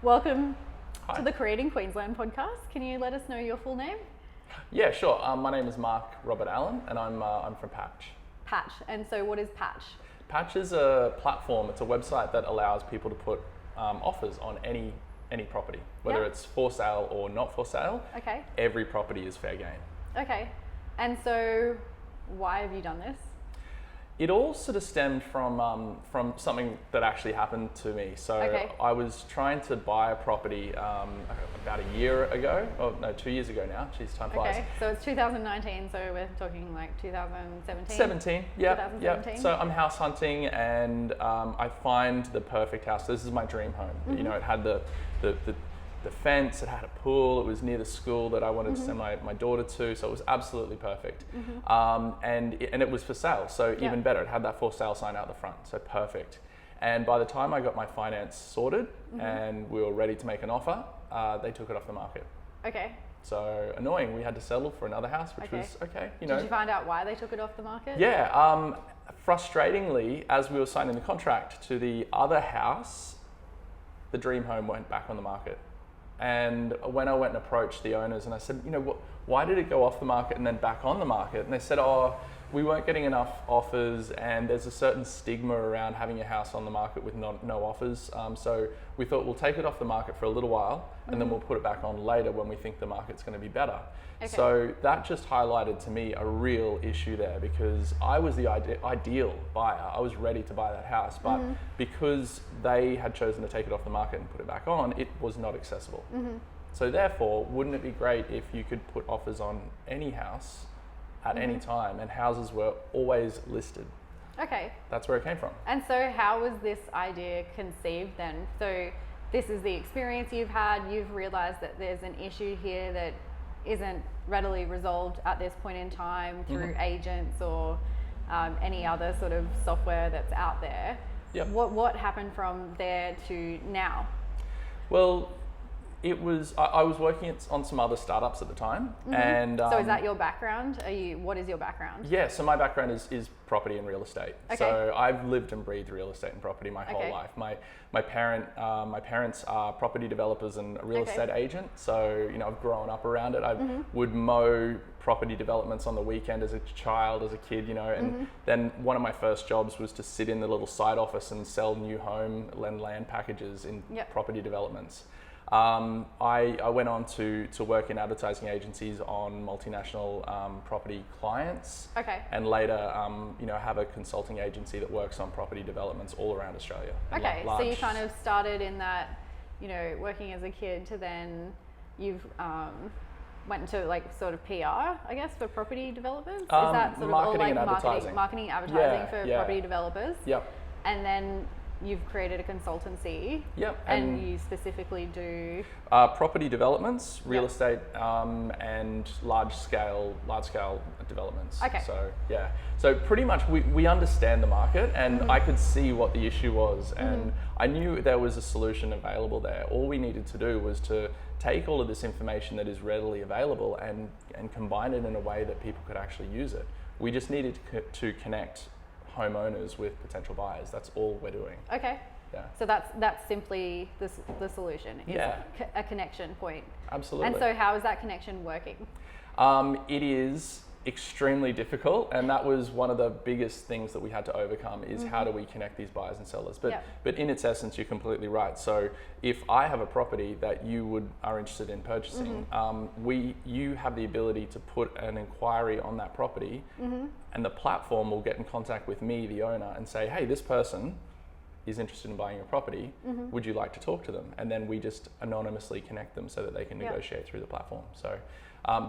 Welcome Hi. to the Creating Queensland Podcast. Can you let us know your full name? Yeah, sure. My name is Mark Robert Allen, and I'm from Patch. Patch. And so what is Patch? Patch is a platform. It's a website that allows people to put offers on any property, whether Yep. it's for sale or not for sale. Okay. Every property is fair game. Okay. And so why have you done this? It all sort of stemmed from something that actually happened to me. So Okay. I was trying to buy a property about a year ago. Oh no, 2 years ago now. Jeez, time flies. Okay. So it's 2019, so we're talking like 2017? 17, yeah. 2017. So I'm house hunting, and I find the perfect house. This is my dream home. Mm-hmm. You know, it had the fence, it had a pool, it was near the school that I wanted to send my daughter to, so it was absolutely perfect. And it was for sale, so even better. It had that for sale sign out the front, so perfect. And by the time I got my finance sorted and we were ready to make an offer, they took it off the market. Okay. So annoying, we had to settle for another house, which was okay. You know. Did you find out why they took it off the market? Yeah, frustratingly, as we were signing the contract to the other house, the dream home went back on the market. And when I went and approached the owners and I said, you know, why did it go off the market and then back on the market? And they said, we weren't getting enough offers, and there's a certain stigma around having your house on the market with no offers. So we thought we'll take it off the market for a little while, and then we'll put it back on later when we think the market's going to be better. Okay. So that just highlighted to me a real issue there, because I was the ideal buyer. I was ready to buy that house, but because they had chosen to take it off the market and put it back on, it was not accessible. So therefore, wouldn't it be great if you could put offers on any house at any time, and houses were always listed? Okay. That's where it came from. And so how was this idea conceived then? So this is the experience you've had, you've realized that there's an issue here that isn't readily resolved at this point in time through agents or any other sort of software that's out there. Yep. What happened from there to now? Well, it was, I was working on some other startups at the time, and So is that your background? What is your background? yeah, so my background is property and real estate. Okay. So I've lived and breathed real estate and property my whole Okay. life. My parents are property developers and a real Okay. estate agent. So, you know, I've grown up around it. I would mow property developments on the weekend as a child, as a kid, you know, and then one of my first jobs was to sit in the little side office and sell new home and land packages in Yep. property developments. I went on to work in advertising agencies on multinational property clients, Okay. and later, you know, have a consulting agency that works on property developments all around Australia. Okay, so Large- you kind of started in that, you know, working as a kid to then you've went into like sort of PR, I guess, for property developers? Is that sort of all marketing like and advertising. marketing, advertising Yeah, for yeah. property developers? Yep. And then you've created a consultancy. Yep. And you specifically do... Property developments, real Yep. estate, and large scale developments. Okay. So yeah, so pretty much we understand the market, and I could see what the issue was, and I knew there was a solution available there. All we needed to do was to take all of this information that is readily available and combine it in a way that people could actually use it. We just needed to connect homeowners with potential buyers. That's all we're doing. Okay. Yeah. So that's simply the solution. Is Yeah. a connection point. Absolutely. And so how is that connection working? It is extremely difficult, and that was one of the biggest things that we had to overcome, is how do we connect these buyers and sellers. But Yep. but in its essence, you're completely right. So if I have a property that you are interested in purchasing, you have the ability to put an inquiry on that property, and the platform will get in contact with me, the owner, and say, hey, this person is interested in buying your property, would you like to talk to them? And then we just anonymously connect them so that they can Yep. negotiate through the platform. So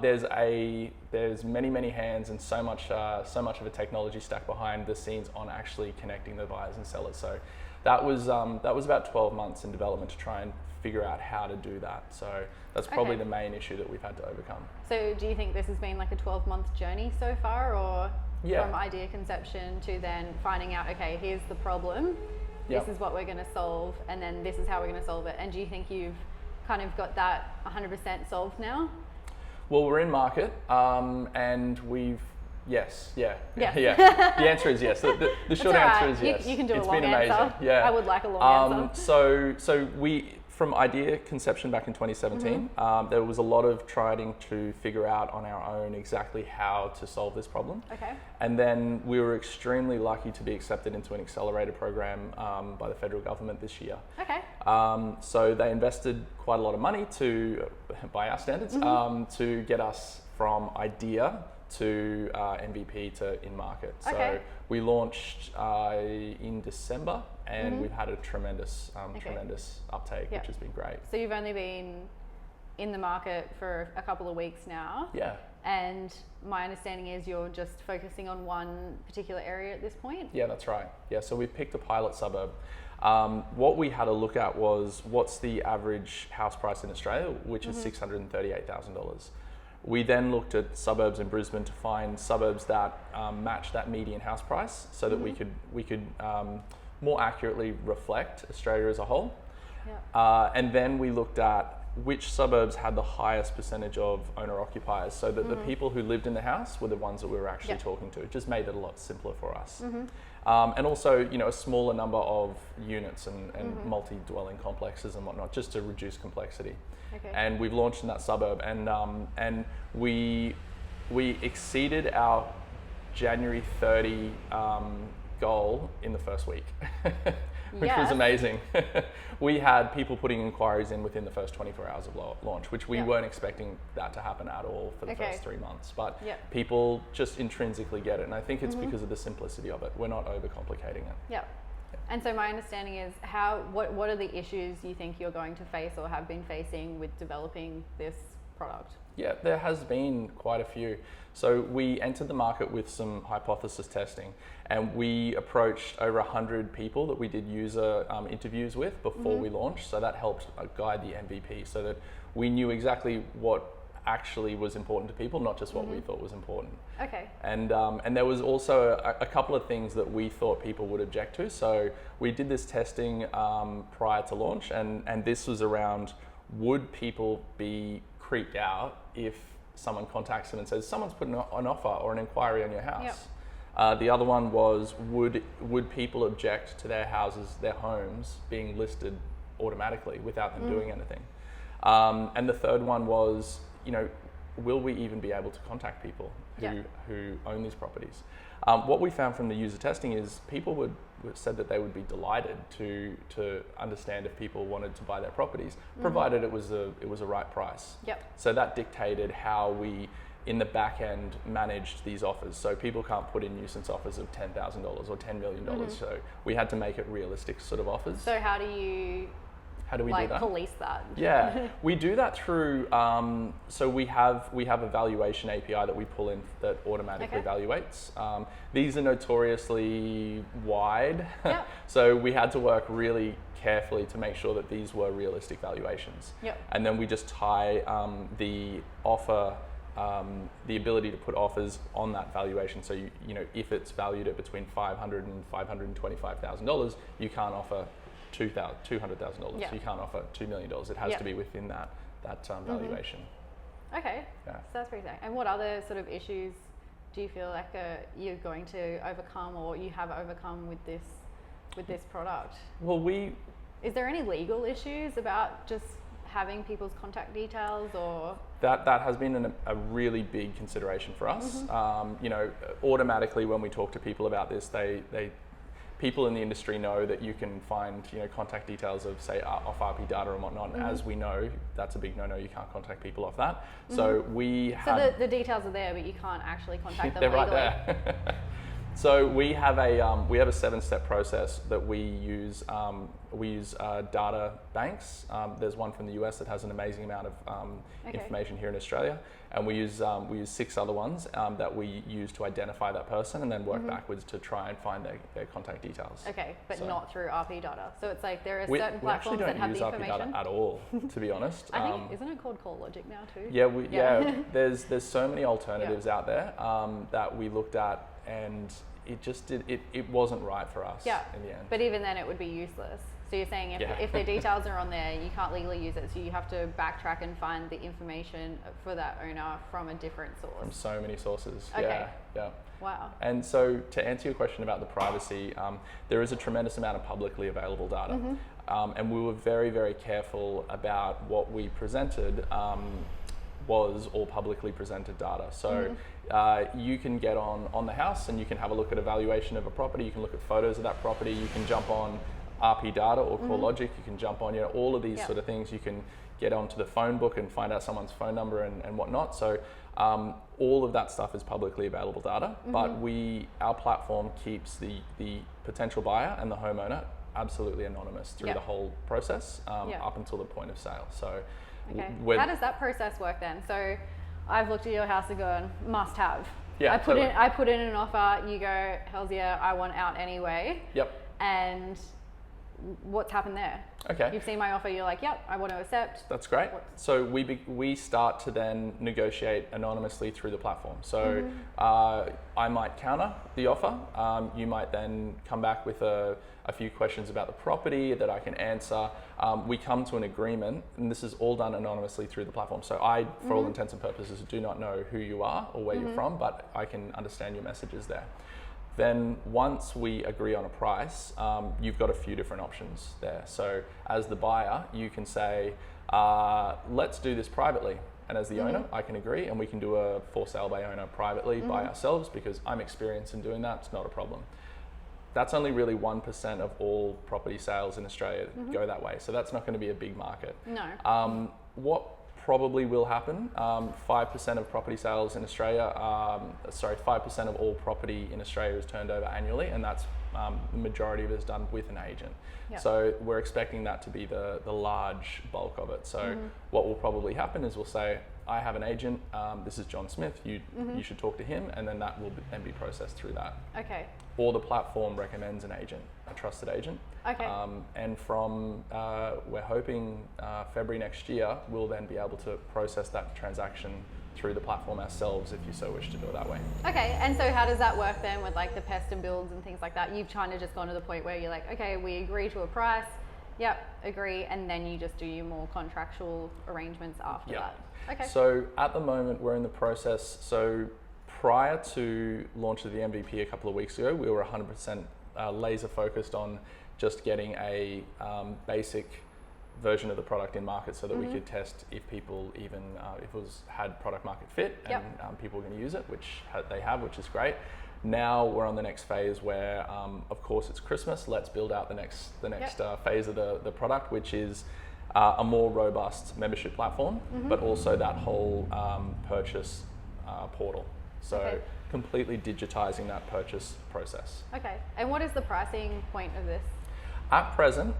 there's many hands and so much of a technology stack behind the scenes on actually connecting the buyers and sellers. So that was about 12 months in development to try and figure out how to do that. So that's probably Okay. the main issue that we've had to overcome. So do you think this has been like a 12-month journey so far, or Yeah. from idea conception to then finding out, okay, here's the problem, Yep. this is what we're going to solve, and then this is how we're going to solve it? And do you think you've kind of got that 100% solved now? Well, we're in market, and we've Yes, yeah. Yes. Yeah. The answer is yes. The short all right. answer is yes. You can do It's a long been amazing. answer. Yeah. I would like a long answer. So from idea conception back in 2017, there was a lot of trying to figure out on our own exactly how to solve this problem. Okay. And then we were extremely lucky to be accepted into an accelerator program by the federal government this year. Okay. So they invested quite a lot of money to, by our standards, to get us from idea to MVP to in market. Okay. So we launched in December, and we've had a tremendous uptake, which has been great. So you've only been in the market for a couple of weeks now. Yeah. And my understanding is you're just focusing on one particular area at this point? Yeah, that's right. Yeah, so we picked a pilot suburb. What we had a look at was what's the average house price in Australia, which is $638,000. We then looked at suburbs in Brisbane to find suburbs that match that median house price, so that we could more accurately reflect Australia as a whole. Yeah. And then we looked at which suburbs had the highest percentage of owner occupiers, so that the people who lived in the house were the ones that we were actually talking to. It just made it a lot simpler for us. And also, a smaller number of units and multi-dwelling complexes and whatnot, just to reduce complexity. Okay. And we've launched in that suburb, and we exceeded our January 30 goal in the first week, which was amazing. We had people putting inquiries in within the first 24 hours of launch, which we weren't expecting that to happen at all for the first 3 months. But people just intrinsically get it, and I think it's because of the simplicity of it. We're not overcomplicating it. Yeah. And so my understanding is what are the issues you think you're going to face or have been facing with developing this product? Yeah, there has been quite a few. So we entered the market with some hypothesis testing, and we approached over 100 people that we did user interviews with before we launched. So that helped guide the MVP, so that we knew exactly what actually was important to people, not just what we thought was important. Okay. And there was also a couple of things that we thought people would object to. So we did this testing prior to launch, and this was around, would people be creeped out if someone contacts them and says, someone's put an offer or an inquiry on your house? The other one was, would people object to their houses, their homes, being listed automatically without them doing anything? And the third one was, will we even be able to contact people who own these properties? What we found from the user testing is people said that they would be delighted to understand if people wanted to buy their properties, provided it was a right price. Yep. So that dictated how we, in the back end, managed these offers. So people can't put in nuisance offers of $10,000 or $10 million. So we had to make it realistic sort of offers. So how do we do that? Police that? Yeah, we do that through, so we have a valuation API that we pull in that automatically evaluates. These are notoriously wide, so we had to work really carefully to make sure that these were realistic valuations. Yep. And then we just tie the offer, the ability to put offers on that valuation. So if it's valued at between $500,000 and $525,000, you can't offer $200,000. You can't offer $2 million. It has to be within that valuation. Okay. Yeah. So that's pretty exciting. And what other sort of issues do you feel like you're going to overcome, or you have overcome with this product? Well, is there any legal issues about just having people's contact details, or? That has been a really big consideration for us. Automatically when we talk to people about this, people in the industry know that you can find, contact details of, say, off RP data and whatnot. And as we know, that's a big no-no. You can't contact people off that. So So the details are there, but you can't actually contact them they're legally. Right there. So we have a 7-step process that we use. We use data banks. There's one from the US that has an amazing amount of information here in Australia, and we use 6 other ones that we use to identify that person, and then work backwards to try and find their contact details. Okay, but not through RP data. So it's like there are certain platforms that have the information. We actually don't use RP data at all, to be honest. I think isn't it called CoreLogic now too? Yeah, there's so many alternatives out there that we looked at, and it just it wasn't right for us in the end. But even then, it would be useless. So you're saying if the details are on there, you can't legally use it, so you have to backtrack and find the information for that owner from a different source. From so many sources. Okay. Yeah. Wow. And so to answer your question about the privacy, there is a tremendous amount of publicly available data. And we were very, very careful about what we presented was all publicly presented data. So you can get on the house and you can have a look at a valuation of a property, you can look at photos of that property, you can jump on RP data or CoreLogic, you can jump on all of these sort of things. You can get onto the phone book and find out someone's phone number and whatnot. So all of that stuff is publicly available data, but our platform keeps the potential buyer and the homeowner absolutely anonymous through the whole process up until the point of sale. So how does that process work then? So I've looked at your house and gone, must have. Yeah, I put in an offer, you go, hells yeah, I want out anyway. Yep. And what's happened there? Okay. You've seen my offer, you're like, yep, I want to accept. That's great. So we start to then negotiate anonymously through the platform. So I might counter the offer. You might then come back with a few questions about the property that I can answer. We come to an agreement, and this is all done anonymously through the platform. So I, for all intents and purposes, do not know who you are or where you're from, but I can understand your messages there. Then once we agree on a price, you've got a few different options there. So as the buyer, you can say, let's do this privately. And as the owner, I can agree, and we can do a for sale by owner privately by ourselves, because I'm experienced in doing that. It's not a problem. That's only really 1% of all property sales in Australia go that way. So that's not going to be a big market. No. What probably will happen, 5% of property sales in Australia, 5% of all property in Australia is turned over annually, and that's the majority of it is done with an agent. Yep. So we're expecting that to be the large bulk of it. So what will probably happen is we'll say, I have an agent, this is John Smith, you should talk to him, and then that will then be processed through that. Okay. Or the platform recommends an agent, a trusted agent. Okay. And from, we're hoping February next year, we'll then be able to process that transaction through the platform ourselves if you so wish to do it that way. Okay, and so how does that work then with like the pest and builds and things like that? You've kind of just gone to the point where you're like, okay, we agree to a price, yep, agree, and then you just do your more contractual arrangements after that. Okay. So at the moment, we're in the process. So prior to launch of the MVP a couple of weeks ago, we were 100% laser focused on just getting a basic version of the product in market so that we could test if people even, if it had product market fit and people were going to use it, which they have, which is great. Now we're on the next phase where, of course, it's Christmas. Let's build out the next phase of the product, which is a more robust membership platform, but also that whole purchase portal. So completely digitizing that purchase process. Okay, and what is the pricing point of this? At present,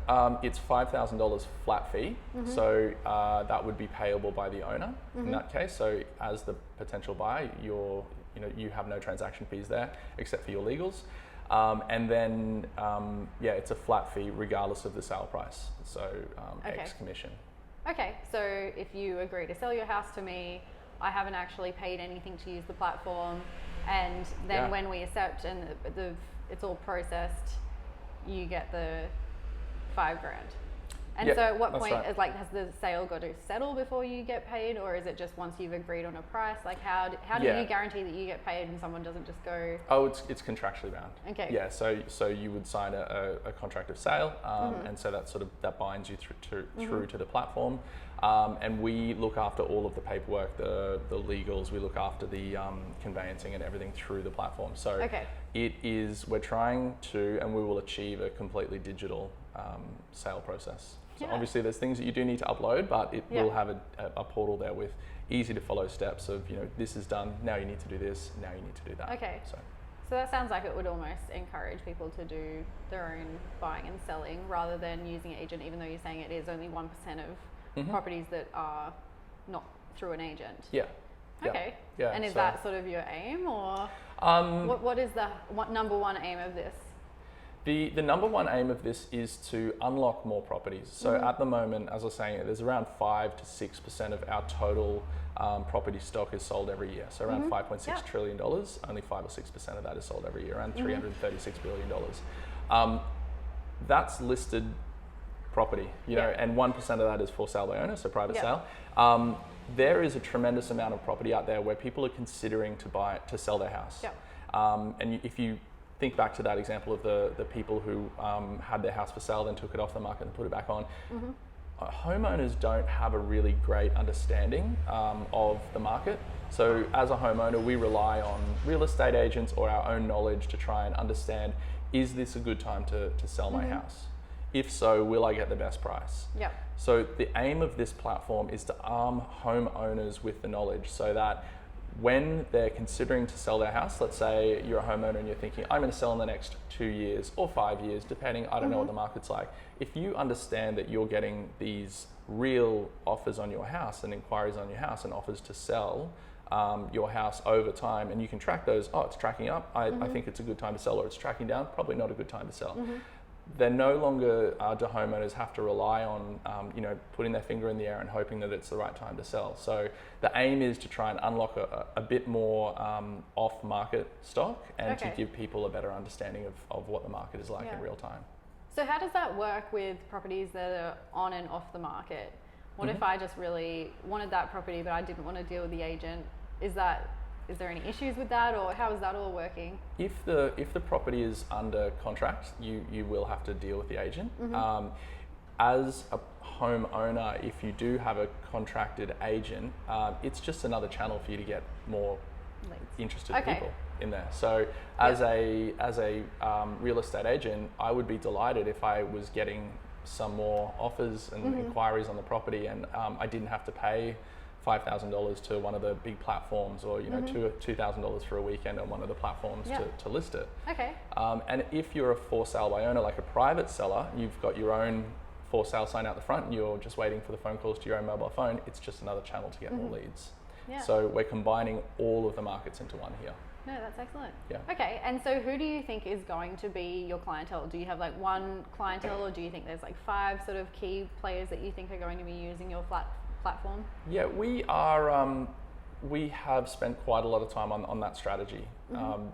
it's $5,000 flat fee, so that would be payable by the owner in that case. So as the potential buyer, you have no transaction fees there except for your legals. And then, it's a flat fee regardless of the sale price, so X commission. Okay, so if you agree to sell your house to me, I haven't actually paid anything to use the platform, and then when we accept and it's all processed, you get the $5,000. And so at what point is has the sale got to settle before you get paid, or is it just once you've agreed on a price? Like how do you guarantee that you get paid and someone doesn't just go? Oh, it's contractually bound. Okay. Yeah, so you would sign a contract of sale, and so that binds you through to the platform, and we look after all of the paperwork, the legals. We look after the conveyancing and everything through the platform. So we're trying to, and we will achieve a completely digital sale process. So obviously there's things that you do need to upload, but it will have a portal there with easy to follow steps of, this is done, now you need to do this, now you need to do that. Okay. So that sounds like it would almost encourage people to do their own buying and selling rather than using an agent, even though you're saying it is only 1% of properties that are not through an agent. Yeah. Okay. Yeah. And is that sort of your aim, or what is the number one aim of this? The number one aim of this is to unlock more properties. So at the moment, as I was saying, there's around 5 to 6% of our total property stock is sold every year. So around $5.6 trillion, only 5 or 6% of that is sold every year, around $336 billion. That's listed property, you know, and 1% of that is for sale by owner, so private sale. There is a tremendous amount of property out there where people are considering to sell their house. And if you think back to that example of the people who had their house for sale, then took it off the market and put it back on. Homeowners don't have a really great understanding of the market. So as a homeowner, we rely on real estate agents or our own knowledge to try and understand, is this a good time to sell my house? If so, will I get the best price? So the aim of this platform is to arm homeowners with the knowledge so that when they're considering to sell their house, let's say you're a homeowner and you're thinking, I'm going to sell in the next 2 years or 5 years, depending, I don't know what the market's like. If you understand that you're getting these real offers on your house and inquiries on your house and offers to sell your house over time, and you can track those, oh, it's tracking up, I think it's a good time to sell, or it's tracking down, probably not a good time to sell. Then no longer do homeowners have to rely on, putting their finger in the air and hoping that it's the right time to sell. So the aim is to try and unlock a bit more off-market stock and to give people a better understanding of what the market is like in real time. So how does that work with properties that are on and off the market? What if I just really wanted that property, but I didn't want to deal with the agent? Is there any issues with that, or how is that all working? If the property is under contract, you will have to deal with the agent. As a homeowner, if you do have a contracted agent, it's just another channel for you to get more interested people in there. So as a real estate agent, I would be delighted if I was getting some more offers and inquiries on the property, and I didn't have to pay $5,000 to one of the big platforms, or $2,000 for a weekend on one of the platforms to list it. And if you're a for sale by owner, like a private seller, you've got your own for sale sign out the front and you're just waiting for the phone calls to your own mobile phone. It's just another channel to get more leads. So we're combining all of the markets into one here. No, that's excellent. Okay, and so who do you think is going to be your clientele? Do you have like one clientele, or do you think there's like 5 sort of key players that you think are going to be using your platform? Yeah, we have spent quite a lot of time on that strategy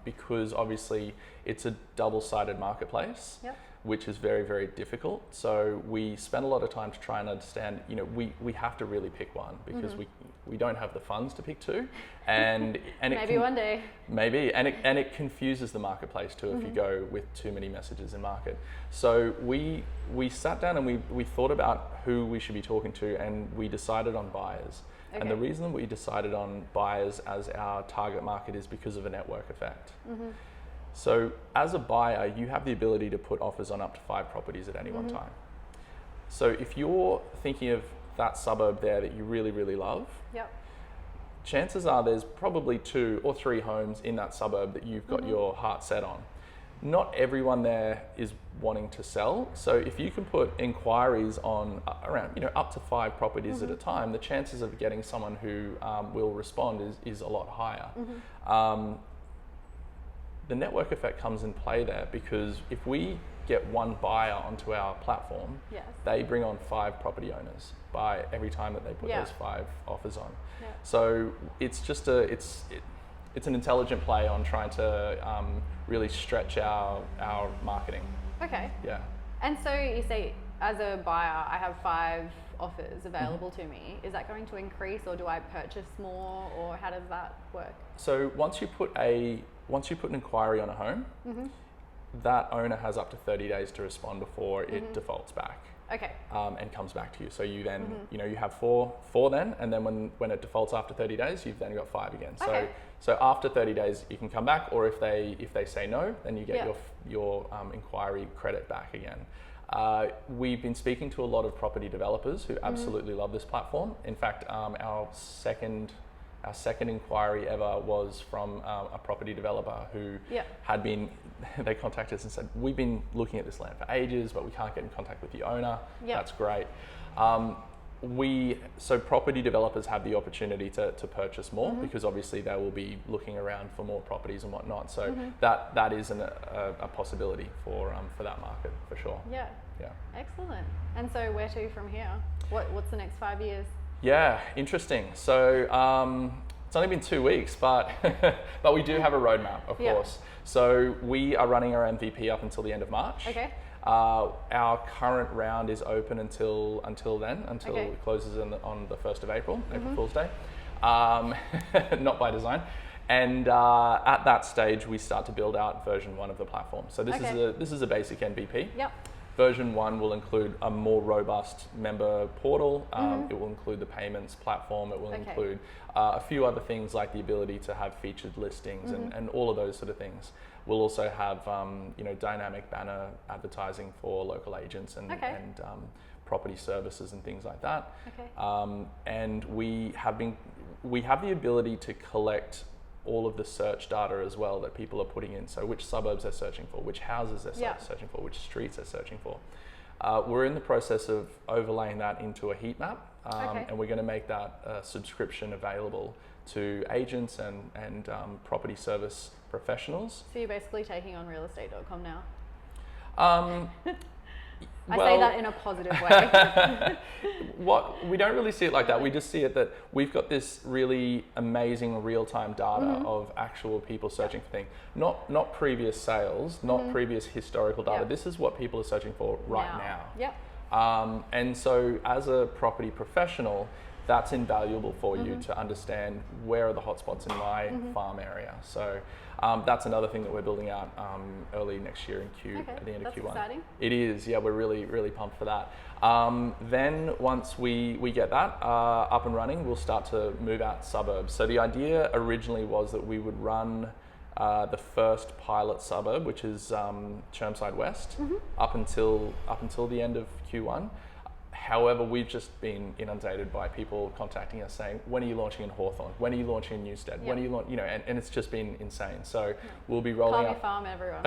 because obviously it's a double-sided marketplace, which is very, very difficult. So we spend a lot of time to try and understand, we have to really pick one because we don't have the funds to pick 2, and maybe one day. Maybe, and it confuses the marketplace too if you go with too many messages in market. So we sat down and we thought about who we should be talking to, and we decided on buyers. And the reason we decided on buyers as our target market is because of a network effect. So as a buyer, you have the ability to put offers on up to 5 properties at any one time. So if you're thinking of that suburb there that you really, really love, chances are there's probably 2 or 3 homes in that suburb that you've got your heart set on. Not everyone there is wanting to sell. So if you can put inquiries on around, up to 5 properties at a time, the chances of getting someone who will respond is a lot higher. The network effect comes in play there because if we get one buyer onto our platform, they bring on 5 property owners by every time that they put those 5 offers on. So it's just it's an intelligent play on trying to really stretch our marketing. And so you say, as a buyer, I have 5 offers available to me. Is that going to increase, or do I purchase more, or how does that work? So once you put an inquiry on a home, that owner has up to 30 days to respond before it defaults back. And comes back to you. So you then, you have four then, and then when it defaults after 30 days, you've then got 5 again. So after 30 days, you can come back, or if they say no, then you get your inquiry credit back again. We've been speaking to a lot of property developers who absolutely love this platform. In fact, our second inquiry ever was from a property developer who had been, they contacted us and said, we've been looking at this land for ages, but we can't get in contact with the owner. That's great. So property developers have the opportunity to purchase more because obviously they will be looking around for more properties and whatnot. So that is a possibility for that market for sure. Excellent. And so where to from here? What's the next 5 years? Yeah, interesting. So It's only been 2 weeks, but but we do have a roadmap, of course. So we are running our MVP up until the end of March. Okay. Our current round is open until then, until it closes on the 1st of April, April Fool's Day. Not by design. And at that stage, we start to build out version 1 of the platform. So this is a basic MVP. Yep. Version 1 will include a more robust member portal. It will include the payments platform. It will include a few other things like the ability to have featured listings and all of those sort of things. We'll also have dynamic banner advertising for local agents and property services and things like that. Okay. And we have the ability to collect all of the search data as well that people are putting in. So which suburbs they're searching for, which houses they're searching for, which streets they're searching for. We're in the process of overlaying that into a heat map, and we're going to make that subscription available to agents and property service professionals. So you're basically taking on realestate.com now? I Well, say that in a positive way. We don't really see it like that. We just see it that we've got this really amazing real-time data of actual people searching for things. Not previous sales, not previous historical data. This is what people are searching for right now. Yep. And so as a property professional, that's invaluable for you to understand where are the hotspots in my farm area. So that's another thing that we're building out early next year at the end of Q1. That's exciting. It is, yeah, we're really, really pumped for that. Then once we get that up and running, we'll start to move out suburbs. So the idea originally was that we would run the first pilot suburb, which is Chermside West, up until the end of Q1. However, we've just been inundated by people contacting us saying, when are you launching in Hawthorne? When are you launching in Newstead? When are you and it's just been insane. So we'll be rolling out farm, everyone.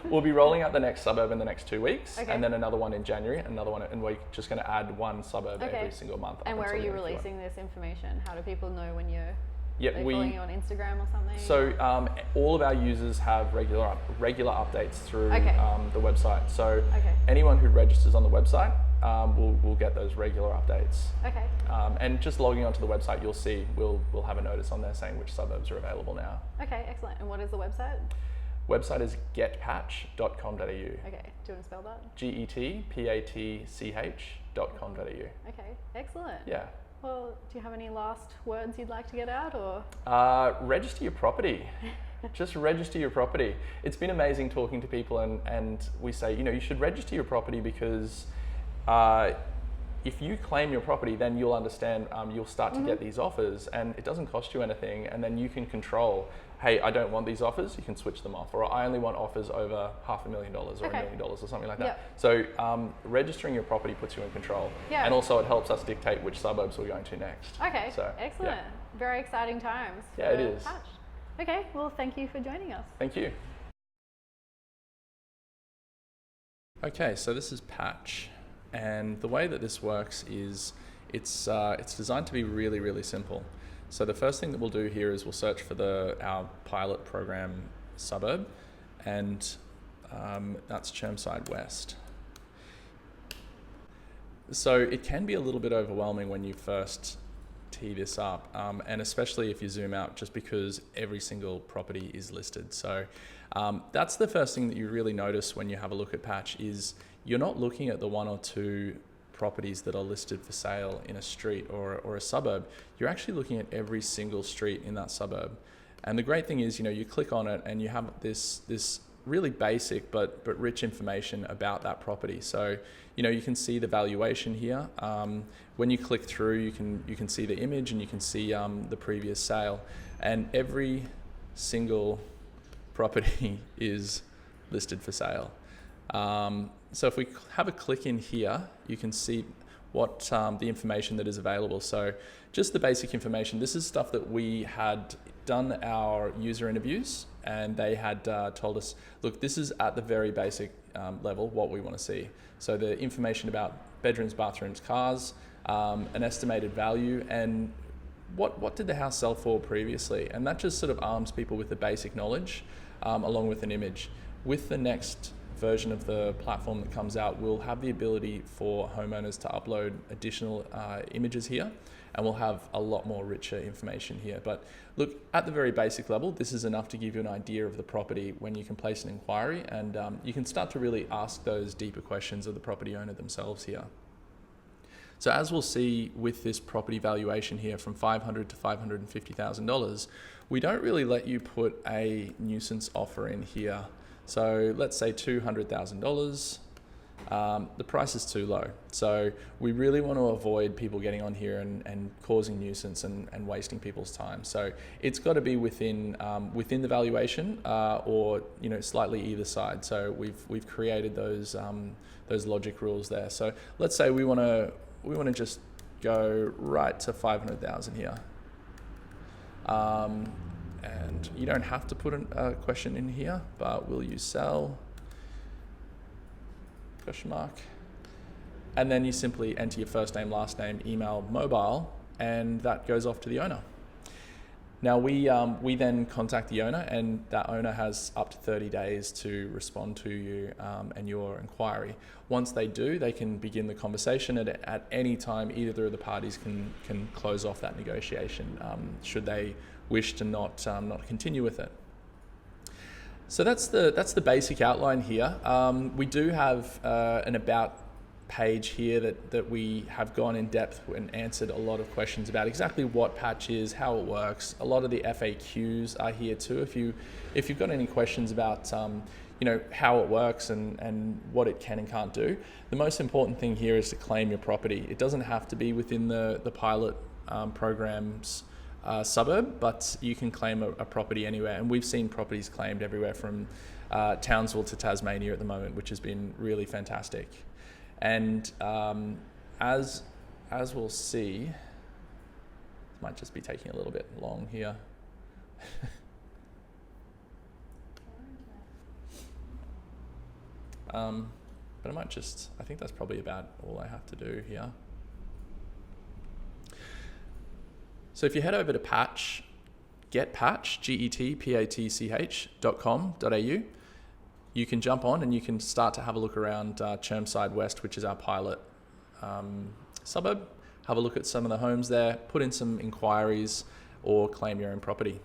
We'll be rolling out the next suburb in the next 2 weeks, and then another one in January, another one, and we're just going to add one suburb every single month. And where are you releasing this information? How do people know when you're Yeah, Are they following you on Instagram or something? So all of our users have regular updates through the website. So anyone who registers on the website will get those regular updates. Okay. And just logging onto the website, you'll see we'll have a notice on there saying which suburbs are available now. Okay, excellent. And what is the website? Website is getpatch.com.au. Okay. Do you want to spell that? getpatch.com.au. Okay, excellent. Yeah. Well, do you have any last words you'd like to get out, or? Register your property. Just register your property. It's been amazing talking to people, and we say, you should register your property because if you claim your property, then you'll understand, you'll start to get these offers, and it doesn't cost you anything, and then you can control, hey, I don't want these offers, you can switch them off, or I only want offers over $500,000 or $1 million or something like that. Yep. So registering your property puts you in control, and also it helps us dictate which suburbs we're going to next. Okay, so, excellent. Yeah. Very exciting times. Yeah, it is. Patch. Okay, well, thank you for joining us. Thank you. Okay, so this is Patch, and the way that this works is it's designed to be really, really simple. So the first thing that we'll do here is we'll search for our pilot program suburb, and that's Chermside West. So it can be a little bit overwhelming when you first tee this up, and especially if you zoom out, just because every single property is listed. So that's the first thing that you really notice when you have a look at Patch is you're not looking at the one or two properties that are listed for sale in a street or a suburb. You're actually looking at every single street in that suburb. And the great thing is, you click on it and you have this really basic but rich information about that property. So, you can see the valuation here. When you click through, you can see the image and you can see the previous sale. And every single property is listed for sale. So if we have a click in here, you can see what the information that is available. So just the basic information. This is stuff that we had done our user interviews, and they had told us, look, this is at the very basic level what we want to see. So the information about bedrooms, bathrooms, cars, an estimated value, and what did the house sell for previously? And that just sort of arms people with the basic knowledge along with an image. With the next version of the platform that comes out will have the ability for homeowners to upload additional images here, and we'll have a lot more richer information here. But look, at the very basic level, this is enough to give you an idea of the property when you can place an inquiry, and you can start to really ask those deeper questions of the property owner themselves here. So as we'll see with this property valuation here from $500,000 to $550,000, we don't really let you put a nuisance offer in here. So let's say $200,000. The price is too low. So we really want to avoid people getting on here and causing nuisance and wasting people's time. So it's got to be within the valuation or slightly either side. So we've created those logic rules there. So let's say we want to just go right to 500,000 here. And you don't have to put a question in here, but will you sell? Question mark. And then you simply enter your first name, last name, email, mobile, and that goes off to the owner. Now we then contact the owner, and that owner has up to 30 days to respond to you and your inquiry. Once they do, they can begin the conversation at any time. Either of the parties can close off that negotiation should they wish to not continue with it. So that's the basic outline here. We do have an about page here that we have gone in depth and answered a lot of questions about exactly what patch is, how it works. A lot of the FAQs are here too. If you've got any questions about how it works and what it can and can't do, the most important thing here is to claim your property. It doesn't have to be within the pilot program's suburb, but you can claim a property anywhere, and we've seen properties claimed everywhere from Townsville to Tasmania at the moment, which has been really fantastic. And as we'll see, it might just be taking a little bit long here. But I think that's probably about all I have to do here. So if you head over to Patch, getpatch.com.au, you can jump on and you can start to have a look around Chermside West, which is our pilot suburb. Have a look at some of the homes there, put in some inquiries, or claim your own property.